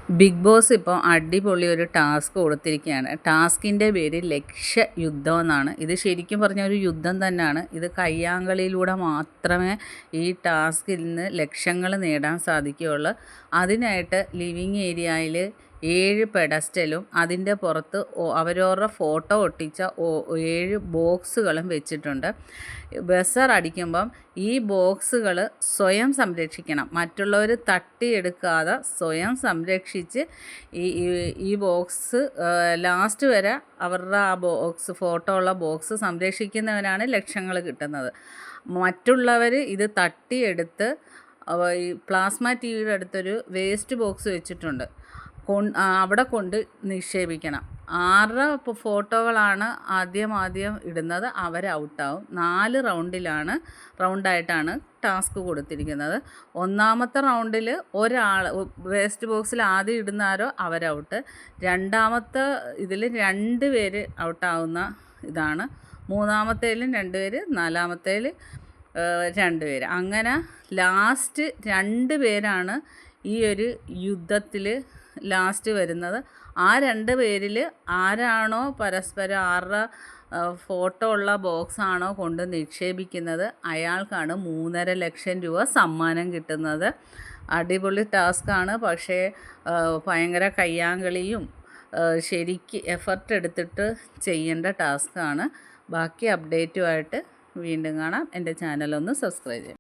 Big boss ഇപ്പോൾ അടിപൊളി ഒരു ടാസ്ക് കൊടുത്തിരിക്കുകയാണ്. ടാസ്കിൻ്റെ പേര് ലക്ഷ്യയുദ്ധം എന്നാണ്. ഇത് ശരിക്കും പറഞ്ഞാൽ ഒരു യുദ്ധം തന്നെയാണ്. ഇത് കയ്യാങ്കളിയിലൂടെ മാത്രമേ ഈ ടാസ്കിൽ നിന്ന് ലക്ഷ്യങ്ങൾ നേടാൻ സാധിക്കുകയുള്ളൂ. അതിനായിട്ട് ലിവിങ് ഏരിയയിൽ 7 പെഡസ്റ്റലും അതിൻ്റെ പുറത്ത് അവരവരുടെ ഫോട്ടോ ഒട്ടിച്ച 7 ബോക്സുകളും വെച്ചിട്ടുണ്ട്. ബസർ അടിക്കുമ്പം ഈ ബോക്സുകൾ സ്വയം സംരക്ഷിക്കണം. മറ്റുള്ളവർ തട്ടിയെടുക്കാതെ സ്വയം സംരക്ഷിച്ച് ഈ ബോക്സ് ലാസ്റ്റ് വരെ അവരുടെ ആ ബോക്സ് ഫോട്ടോ ഉള്ള ബോക്സ് സംരക്ഷിക്കുന്നവനാണ് ലക്ഷങ്ങൾ കിട്ടുന്നത്. മറ്റുള്ളവർ ഇത് തട്ടിയെടുത്ത് ഈ പ്ലാസ്മ ടിവിയുടെ അടുത്തൊരു വേസ്റ്റ് ബോക്സ് വെച്ചിട്ടുണ്ട്. അവിടെ കൊണ്ട് നിക്ഷേപിക്കണം. ആരുടെ ഫോട്ടോകളാണ് ആദ്യം ഇടുന്നത് അവർ ഔട്ടാവും. 4 റൗണ്ടായിട്ടാണ് ടാസ്ക് കൊടുത്തിരിക്കുന്നത്. ഒന്നാമത്തെ റൗണ്ടിൽ ഒരാൾ വേസ്റ്റ് ബോക്സിൽ ആദ്യം ഇടുന്ന ആരോ അവരൗട്ട്. രണ്ടാമത്തെ ഇതിൽ 2 പേര് ഔട്ടാവുന്ന ഇതാണ്. മൂന്നാമത്തേലും 2 പേര്, നാലാമത്തേൽ 2 പേര്. അങ്ങനെ ലാസ്റ്റ് 2 പേരാണ് ഈ ഒരു യുദ്ധത്തിൽ ലാസ്റ്റ് വരുന്നത്. ആ 2 പേരിൽ ആരാണോ പരസ്പരം ആരുടെ ഫോട്ടോ ഉള്ള ബോക്സാണോ കൊണ്ട് നിക്ഷേപിക്കുന്നത് അയാൾക്കാണ് 3.5 ലക്ഷം രൂപ സമ്മാനം കിട്ടുന്നത്. അടിപൊളി ടാസ്ക്കാണ്. പക്ഷേ ഭയങ്കര കയ്യാങ്കളിയും ശരിക്ക് എഫർട്ട് എടുത്തിട്ട് ചെയ്യേണ്ട ടാസ്ക്കാണ്. ബാക്കി അപ്ഡേറ്റുമായിട്ട് വീണ്ടും കാണാം. എൻ്റെ ചാനലൊന്ന് സബ്സ്ക്രൈബ് ചെയ്യാം.